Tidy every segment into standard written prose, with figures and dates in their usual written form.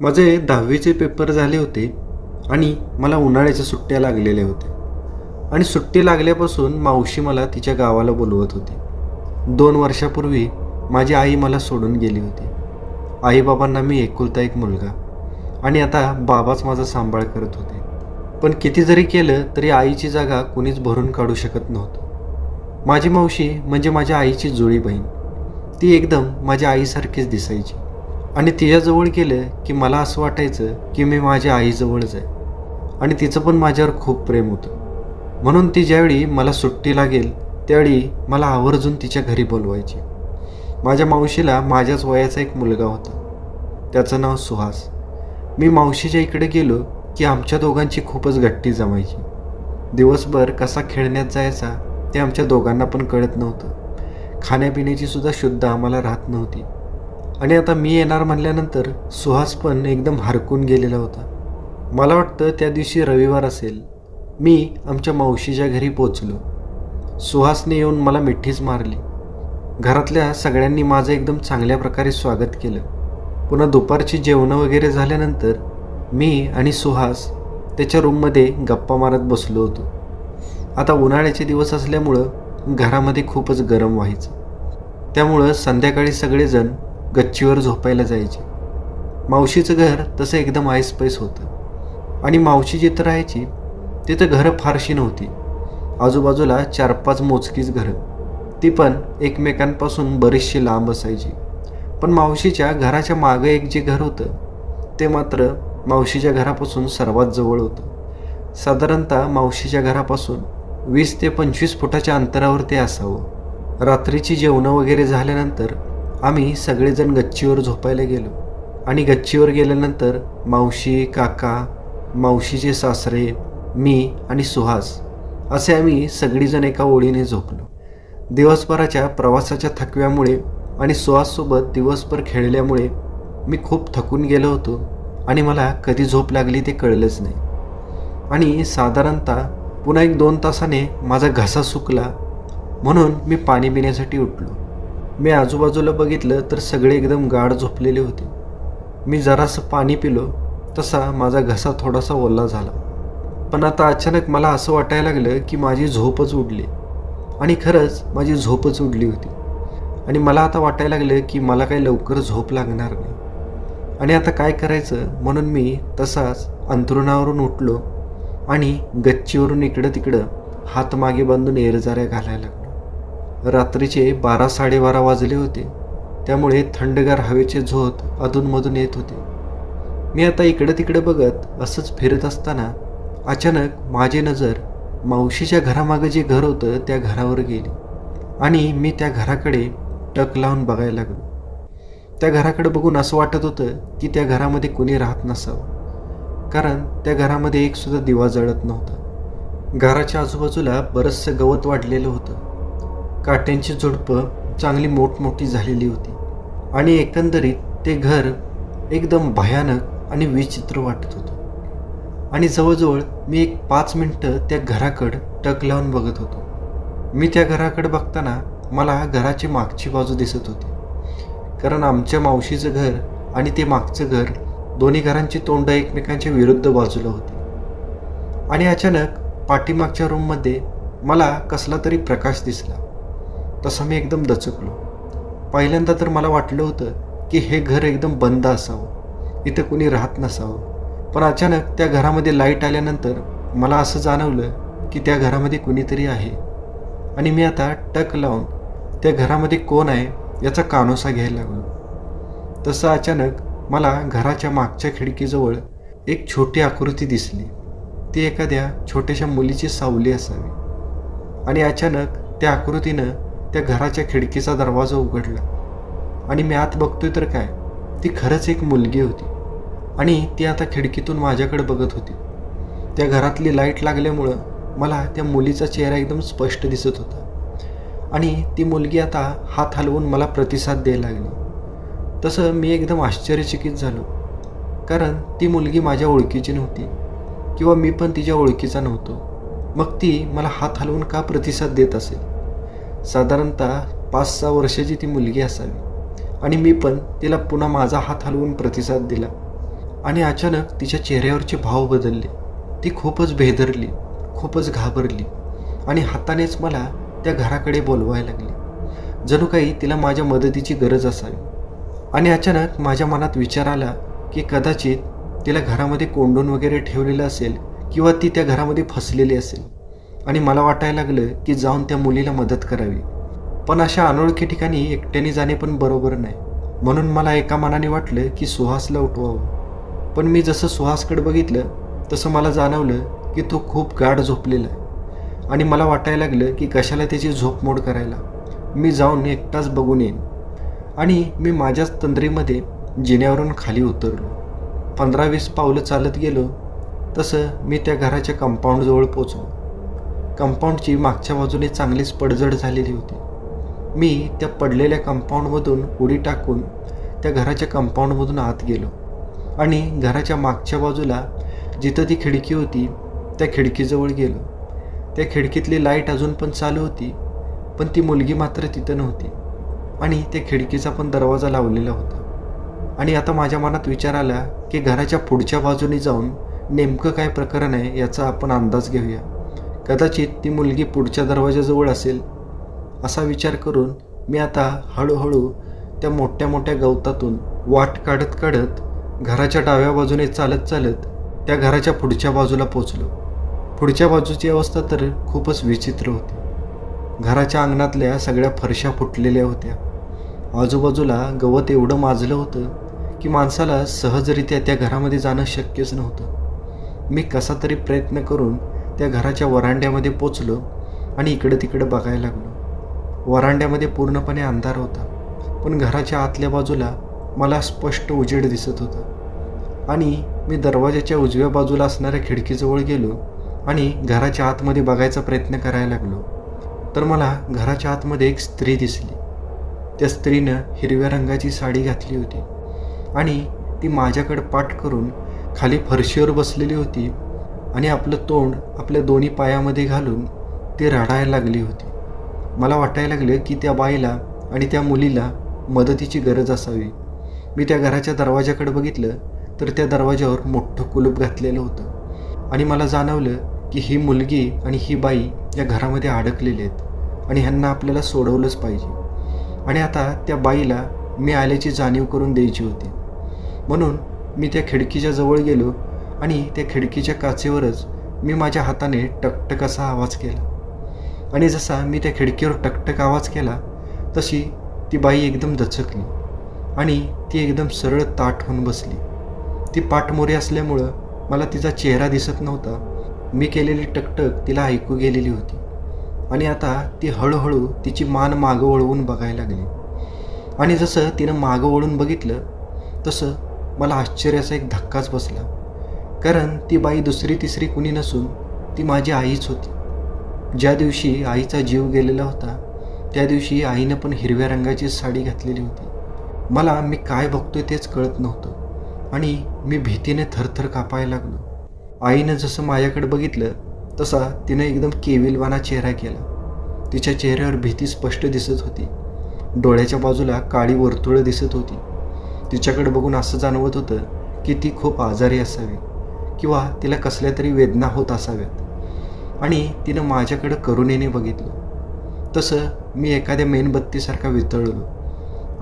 माझे 10वीचे पेपर झाले होते आणि मला उन्हाळ्याच्या सुट्ट्या लागलेल्या होत्या. आणि सुट्टी लागल्यापासून मावशी मला तिच्या गावाला बोलवत होती. 2 वर्षापूर्वी माझी आई मला सोडून गेली होती. आईबाबांना मी एकुलता एक मुलगा आणि आता बाबाच माझा सांभाळ करत होते. पण किती जरी केलं तरी आईची जागा कुणीच भरून काढू शकत नव्हतं. माझी मावशी म्हणजे माझ्या आईची जुळी बहीण. ती एकदम माझ्या आईसारखीच दिसायची आणि तिच्याजवळ गेलं की मला असं वाटायचं की मी माझ्या आईजवळच आहे. आणि तिचं पण माझ्यावर खूप प्रेम होतं. म्हणून ती ज्यावेळी मला सुट्टी लागेल त्यावेळी मला आवर्जून तिच्या घरी बोलवायची. माझ्या मावशीला माझ्याच वयाचा एक मुलगा होता. त्याचं नाव सुहास. मी मावशीच्या इकडे गेलो की आमच्या दोघांची खूपच गट्टी जमायची. दिवसभर कसा खेळण्यात जायचा ते आमच्या दोघांना पण कळत नव्हतं. खाण्यापिण्याची सुद्धा शुद्ध आम्हाला राहत नव्हती. आणि आता मी येणार म्हणल्यानंतर सुहास पण एकदम हरकून गेलेला होता. मला वाटतं त्या दिवशी रविवार असेल. मी आमच्या मावशीच्या घरी पोचलो. सुहासने येऊन मला मिठीच मारली. घरातल्या सगळ्यांनी माझं एकदम चांगल्या प्रकारे स्वागत केलं. पुन्हा दुपारची जेवणं वगैरे झाल्यानंतर मी आणि सुहास त्याच्या रूममध्ये गप्पा मारत बसलो होतो. आता उन्हाळ्याचे दिवस असल्यामुळं घरामध्ये खूपच गरम व्हायचं. त्यामुळं संध्याकाळी सगळेजण गच्चीवर झोपायला जायचे. मावशीचं घर तसं एकदम ऐसपैस होतं आणि मावशी जिथं राहायची तिथं घरं फारशी नव्हती. आजूबाजूला 4-5 मोजकीच घरं, ती पण एकमेकांपासून बरीचशी लांब असायची. पण मावशीच्या घराच्या मागं एक जे घर होतं ते मात्र मावशीच्या घरापासून सर्वात जवळ होतं. साधारणतः मावशीच्या घरापासून 20 ते 25 फुटाच्या अंतरावर ते असावं. रात्रीची जेवणं वगैरे झाल्यानंतर आम्ही सगळेजण गच्चीवर झोपायला गेलो. आणि गच्चीवर गेल्यानंतर मावशी, काका, मावशीचे सासरे, मी आणि सुहास असे आम्ही सगळीजण एका ओळीने झोपलो. दिवसभराच्या प्रवासाच्या थकव्यामुळे आणि सुहाससोबत दिवसभर खेळल्यामुळे मी खूप थकून गेलो होतो आणि मला कधी झोप लागली ते कळलंच नाही. आणि साधारणतः पुन्हा 1-2 तासाने माझा घसा सुकला म्हणून मी पाणी पिण्यासाठी उठलो. मी आजूबाजूला बघितलं तर सगळे एकदम गाढ झोपलेले होते. मी जरासं पाणी पिलो तसा माझा घसा थोडासा ओला झाला. पण आता अचानक मला असं वाटायला लागलं की माझी झोपच उडली. आणि खरंच माझी झोपच उडली होती. आणि मला आता वाटायला लागलं की मला काही लवकर झोप लागणार नाही. आणि आता काय करायचं म्हणून मी तसाच अंथरुणावरून उठलो आणि गच्चीवरून इकडं तिकडं हात मागे बांधून एरजाऱ्या घालायला लागलो. रात्रीचे 12-12:30 वाजले होते. त्यामुळे थंडगार हवेचे झोत अधूनमधून येत होते. मी आता इकडं तिकडं बघत असंच फिरत असताना अचानक माझी नजर मावशीच्या घरामागं जे घर होतं त्या घरावर गेली आणि मी त्या घराकडे टक लावून बघायला लागलो. त्या घराकडे बघून असं वाटत होतं की त्या घरामध्ये कोणी राहत नसावं, कारण त्या घरामध्ये एक सुद्धा दिवा जळत नव्हता. घराच्या आजूबाजूला बरंचसं गवत वाढलेलं होतं. काट्यांची झुडपं चांगली मोठमोठी झालेली होती आणि एकंदरीत ते घर एकदम भयानक आणि विचित्र वाटत होतं. आणि जवळजवळ मी एक 5 मिनटं त्या घराकडं टक लावून बघत होतो. मी त्या घराकडे बघताना मला घराची मागची बाजू दिसत होती, कारण आमच्या मावशीचं घर आणि ते मागचं घर दोन्ही घरांची तोंड एकमेकांच्या विरुद्ध बाजूला होती. आणि अचानक पाठीमागच्या रूममध्ये मला कसला तरी प्रकाश दिसला. तसा मी एकदम दचकलो. पहिल्यांदा तर मला वाटलं होतं की हे घर एकदम बंद असावं, इथं कोणी राहत नसावं. पण अचानक त्या घरामध्ये लाईट आल्यानंतर मला असं जाणवलं की त्या घरामध्ये कुणीतरी आहे. आणि मी आता टक लावून त्या घरामध्ये कोण आहे याचा कानोसा घ्यायला लागलो. तसं अचानक मला घराच्या मागच्या खिडकीजवळ एक छोटी आकृती दिसली. ती एखाद्या छोट्याशा मुलीची सावली असावी. आणि अचानक त्या आकृतीनं त्या घराच्या खिडकीचा दरवाजा उघडला आणि मी आत बघतोय तर काय, ती खरंच एक मुलगी होती. आणि ती आता खिडकीतून माझ्याकडे बघत होती. त्या घरातली लाईट लागल्यामुळं मला त्या मुलीचा चेहरा एकदम स्पष्ट दिसत होता. आणि ती मुलगी आता हात हलवून मला प्रतिसाद द्यायला लागली. तसं मी एकदम आश्चर्यचकित झालो, कारण ती मुलगी माझ्या ओळखीची नव्हती किंवा मी पण तिच्या ओळखीचा नव्हतो. मग ती मला हात हलवून का प्रतिसाद देत असेल? साधारणतः 5-6 वर्षाची ती मुलगी असावी आणि मी पण तिला पुन्हा माझा हात हलवून प्रतिसाद दिला. आणि अचानक तिच्या चेहऱ्यावरचे भाव बदलले. ती खूपच भेदरली, खूपच घाबरली आणि हातानेच मला त्या घराकडे बोलवायला लागली, जणू काही तिला माझ्या मदतीची गरज असावी. आणि अचानक माझ्या मनात विचार आला की कदाचित तिला घरामध्ये कोंडून वगैरे ठेवलेलं असेल किंवा ती त्या घरामध्ये फसलेली असेल. आणि मला वाटायला लागलं की जाऊन त्या मुलीला मदत करावी. पण अशा अनोळखी ठिकाणी एकट्याने जाणे पण बरोबर नाही. म्हणून मला एका मनाने वाटलं की सुहासला उठवावं. पण मी जसं सुहासकडे बघितलं तसं मला जाणवलं की तो खूप गाढ झोपलेला आहे. आणि मला वाटायला लागलं की कशाला त्याची झोपमोड करायला, मी जाऊन एकटाच बघून येईन. आणि मी माझ्याच तंद्रीमध्ये जिन्यावरून खाली उतरलो. 15-20 पावलं चालत गेलो तसं मी त्या घराच्या कंपाऊंडजवळ पोचलो. कंपाऊंडची मागच्या बाजूने चांगलीच पडझड झालेली होती. मी त्या पडलेल्या कंपाऊंडमधून उडी टाकून त्या घराच्या कंपाऊंडमधून आत गेलो आणि घराच्या मागच्या बाजूला जिथं ती खिडकी होती त्या खिडकीजवळ गेलो. त्या खिडकीतली लाईट अजून पण चालू होती, पण ती मुलगी मात्र तिथं नव्हती आणि त्या खिडकीचा पण दरवाजा लावलेला होता. आणि आता माझ्या मनात विचार आला की घराच्या पुढच्या बाजूने जाऊन नेमकं काय प्रकरण आहे याचा आपण अंदाज घेऊया. कदाचित ती मुलगी पुढच्या दरवाजाजवळ असेल असा विचार करून मी आता हळूहळू त्या मोठ्या मोठ्या गवतातून वाट काढत काढत घराच्या डाव्या बाजूने चालत चालत त्या घराच्या पुढच्या बाजूला पोचलो. पुढच्या बाजूची अवस्था तर खूपच विचित्र होती. घराच्या अंगणातल्या सगळ्या फरशा फुटलेल्या होत्या. आजूबाजूला गवत एवढं माजलं होतं की माणसाला सहजरित्या त्या घरामध्ये जाणं शक्यच नव्हतं. मी कसा तरी प्रयत्न करून त्या घराच्या वरांड्यामध्ये पोचलो आणि इकडं तिकडं बघायला लागलो. वरांड्यामध्ये पूर्णपणे अंधार होता, पण घराच्या आतल्या बाजूला मला स्पष्ट उजेड दिसत होता. आणि मी दरवाजाच्या उजव्या बाजूला असणाऱ्या खिडकीजवळ गेलो आणि घराच्या आतमध्ये बघायचा प्रयत्न करायला लागलो. तर मला घराच्या आतमध्ये एक स्त्री दिसली. त्या स्त्रीनं हिरव्या रंगाची साडी घातली होती आणि ती माझ्याकडे पाठ करून खाली फरशीवर बसलेली होती आणि आपलं तोंड आपल्या दोन्ही पायामध्ये घालून ती रडायला लागली होती. मला वाटायला लागलं की त्या बाईला आणि त्या मुलीला मदतीची गरज असावी. मी त्या घराच्या दरवाजाकडे बघितलं तर त्या दरवाजावर मोठं कुलूप घातलेलं होतं आणि मला जाणवलं की ही मुलगी आणि ही बाई या घरामध्ये अडकलेली आहेत आणि ह्यांना आपल्याला सोडवलंच पाहिजे. आणि आता त्या बाईला मी आल्याची जाणीव करून द्यायची होती. म्हणून मी त्या खिडकीच्या जवळ गेलो आणि त्या खिडकीच्या काचेवरच मी माझ्या हाताने टकटक असा आवाज केला. आणि जसा मी त्या खिडकीवर टकटक आवाज केला तशी ती बाई एकदम दचकली आणि ती एकदम सरळ ताठ होऊन बसली. ती पाठमोरी असल्यामुळं मला तिचा चेहरा दिसत नव्हता. मी केलेली टकटक तिला ऐकू गेलेली होती आणि आता ती हळूहळू तिची मान मागं वळवून बघायला लागली. आणि जसं तिनं मागं वळून बघितलं तसं मला आश्चर्याचा एक धक्काच बसला, कारण ती बाई दुसरी तिसरी कुणी नसून ती माझी आईच होती. ज्या दिवशी आईचा जीव गेलेला होता त्या दिवशी आईनं पण हिरव्या रंगाची साडी घातलेली होती. मला मी काय बघतोय तेच कळत नव्हतं आणि मी भीतीने थरथर कापायला लागलो. आईनं जसं माझ्याकडे बघितलं तसा तिनं एकदम केविलवाना चेहरा केला. तिच्या चेहऱ्यावर भीती स्पष्ट दिसत होती. डोळ्याच्या बाजूला काळी वर्तुळं दिसत होती. तिच्याकडे बघून असं जाणवत होतं की ती खूप आजारी असावी किंवा तिला कसल्या तरी वेदना होत असाव्यात. आणि तिनं माझ्याकडं करुणेने बघितलं. तसं मी एखाद्या मेणबत्तीसारखा वितळलो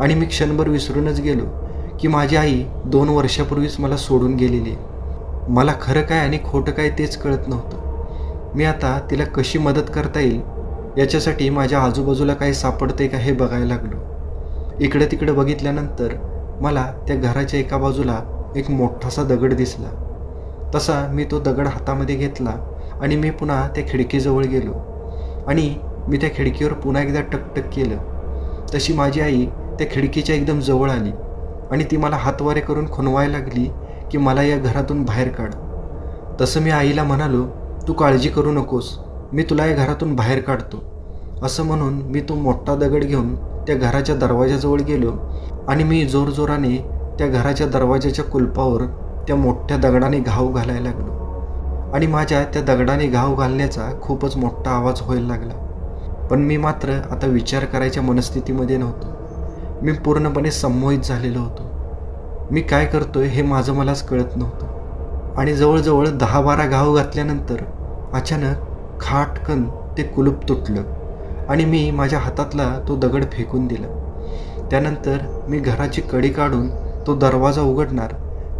आणि मी क्षणभर विसरूनच गेलो की माझी आई 2 वर्षापूर्वीच मला सोडून गेलेली आहे. मला खरं काय आणि खोटं काय तेच कळत नव्हतं. मी आता तिला कशी मदत करता येईल याच्यासाठी माझ्या आजूबाजूला काही सापडते का हे बघायला लागलो. इकडे तिकडे बघितल्यानंतर मला त्या घराच्या एका बाजूला एक मोठासा दगड दिसला. तसा मी तो दगड हातामध्ये घेतला आणि मी पुन्हा त्या खिडकीजवळ गेलो आणि मी त्या खिडकीवर पुन्हा एकदा टकटक केलं. तशी माझी आई त्या खिडकीच्या एकदम जवळ आली आणि ती मला हातवारे करून खुणवायला लागली की मला या घरातून बाहेर काढ. तसं मी आईला म्हणालो, तू काळजी करू नकोस, मी तुला या घरातून बाहेर काढतो. असं म्हणून मी तो मोठा दगड घेऊन त्या घराच्या दरवाजाजवळ गेलो आणि मी जोरजोराने त्या घराच्या दरवाजाच्या कुलपावर त्या मोठ्या दगडाने घाव घालायला लागलो. आणि माझ्या त्या दगडाने घाव घालण्याचा खूपच मोठा आवाज व्हायला लागला. पण मी मात्र आता विचार करायच्या मनस्थितीमध्ये नव्हतो. मी पूर्णपणे संमोहित झालेलो होतो. मी काय करतोय हे माझं मलाच कळत नव्हतं. आणि जवळजवळ 10-12 घाव घातल्यानंतर अचानक खाटकन ते कुलूप तुटलं आणि मी माझ्या हातातला तो दगड फेकून दिला. त्यानंतर मी घराची कडी काढून तो दरवाजा उघडणार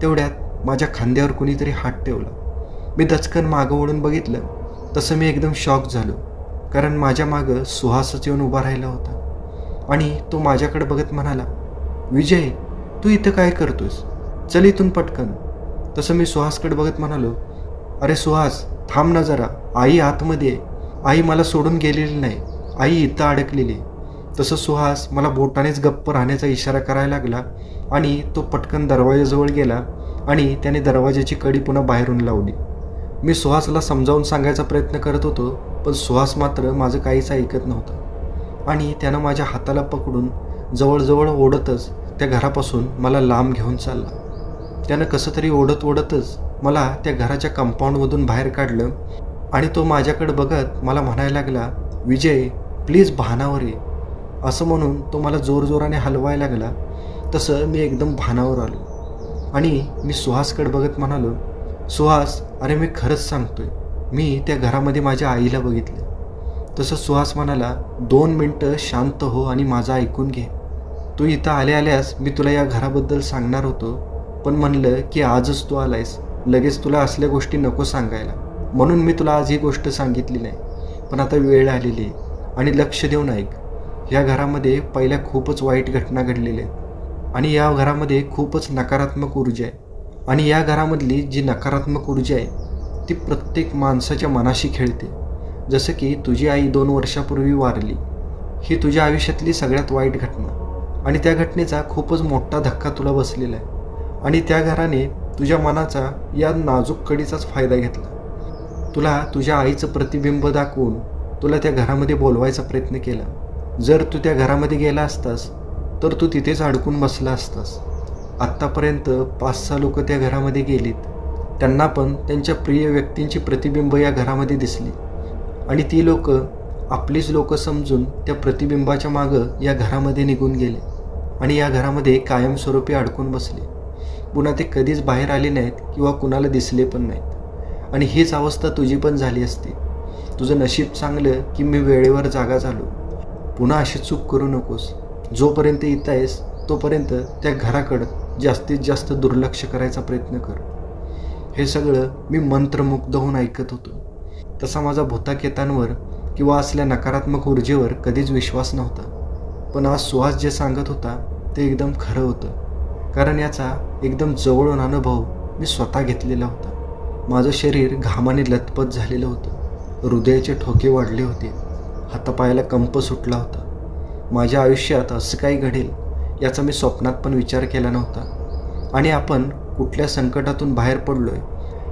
तेवढ्यात माझ्या खांद्यावर कुणीतरी हात ठेवला. मी दचकन मागं वळून बघितलं. तसं मी एकदम शॉक झालो, कारण माझ्या मागं सुहासच येऊन उभा राहिला होता आणि तो माझ्याकडे बघत म्हणाला, विजय, तू इथं काय करतोस? चल इथून पटकन. तसं मी सुहासकडे बघत म्हणालो, अरे सुहास, थांब ना जरा, आई आतमध्ये आहे. आई मला सोडून गेलेली नाही, आई इथं अडकलेली. तसं सुहास मला बोटानेच गप्प राहण्याचा इशारा करायला लागला आणि तो पटकन दरवाजाजवळ गेला आणि त्याने दरवाजाची कडी पुन्हा बाहेरून लावली. मी सुहासला समजावून सांगायचा प्रयत्न करत होतो, पण सुहास मात्र माझं काहीच ऐकत नव्हता आणि त्यानं माझ्या हाताला पकडून जवळजवळ ओढतच त्या घरापासून मला लांब घेऊन चालला. त्यानं कसं तरी ओढतच मला त्या घराच्या कंपाऊंडमधून बाहेर काढलं आणि तो माझ्याकडे बघत मला म्हणायला लागला, विजय, प्लीज भानावर ये. असं म्हणून तो मला जोरजोराने हलवायला लागला. तसं मी एकदम भानावर आलो आणि मी सुहासकडे बघत म्हणालो, सुहास, अरे मी खरंच सांगतोय, मी त्या घरामध्ये माझ्या आईला बघितलं. तसं सुहास म्हणाला, 2 मिनटं शांत हो आणि माझं ऐकून घे. तू इथं आल्यास मी तुला या घराबद्दल सांगणार होतो, पण म्हणलं की आजच तू आलायस, लगेच तुला असल्या गोष्टी नको सांगायला, म्हणून मी तुला आज ही गोष्ट सांगितली नाही. पण आता वेळ आलेली आहे आणि लक्ष देऊन ऐक. या घरामध्ये पहिल्या खूपच वाईट घटना घडलेल्या आहेत आणि या घरामध्ये खूपच नकारात्मक ऊर्जा आहे आणि या घरामधली जी नकारात्मक ऊर्जा आहे ती प्रत्येक माणसाच्या मनाशी खेळते. जसं की तुझी आई 2 वर्षापूर्वी वारली, ही तुझ्या आयुष्यातली सगळ्यात वाईट घटना आणि त्या घटनेचा खूपच मोठा धक्का तुला बसलेला आहे आणि त्या घराने तुझ्या मनाचा या नाजूक कडीचाच फायदा घेतला. तुला तुझ्या आईचं प्रतिबिंब दाखवून तुला त्या घरामध्ये बोलवायचा प्रयत्न केला. जर तू त्या घरामध्ये गेला असतास तर तू तिथेच अडकून बसला असतास. आत्तापर्यंत 5-6 लोक त्या घरामध्ये गेलीत, त्यांना पण त्यांच्या प्रिय व्यक्तींची प्रतिबिंब या घरामध्ये दिसली आणि ती लोक आपलीच लोक समजून त्या प्रतिबिंबाच्या मागं या घरामध्ये निघून गेले आणि या घरामध्ये कायमस्वरूपी अडकून बसले. पुन्हा ते कधीच बाहेर आले नाहीत किंवा कुणाला दिसले पण नाहीत. आणि हीच अवस्था तुझी पण झाली असती. तुझं नशीब चांगलं की मी वेळेवर जागा झालो. पुन्हा अशी चूक करू नकोस. जोपर्यंत इथं आहेस तोपर्यंत त्या घराकडं जास्तीत जास्त दुर्लक्ष करायचा प्रयत्न कर. हे सगळं मी मंत्रमुग्ध होऊन ऐकत होतो. तसा माझा भूताकेतांवर किंवा असल्या नकारात्मक ऊर्जेवर कधीच विश्वास नव्हता. पण आज सुहास जे सांगत होता ते एकदम खरं होतं, कारण याचा एकदम जवळून अनुभव मी स्वतः घेतलेला होता. माझं शरीर घामाने लथपथ झालेलं होतं, हृदयाचे ठोके वाढले होते, हातापायाला कंप सुटला होता. माझ्या आयुष्यात असं काही घडेल याचा मी स्वप्नात पण विचार केला नव्हता आणि आपण कुठल्या संकटातून बाहेर पडलोय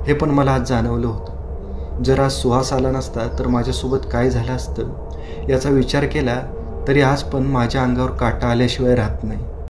हे पण मला आज जाणवलं होतं. जर आज सुहास आला नसता तर माझ्यासोबत काय झालं असतं याचा विचार केला तरी आज पण माझ्या अंगावर काटा आल्याशिवाय राहत नाही.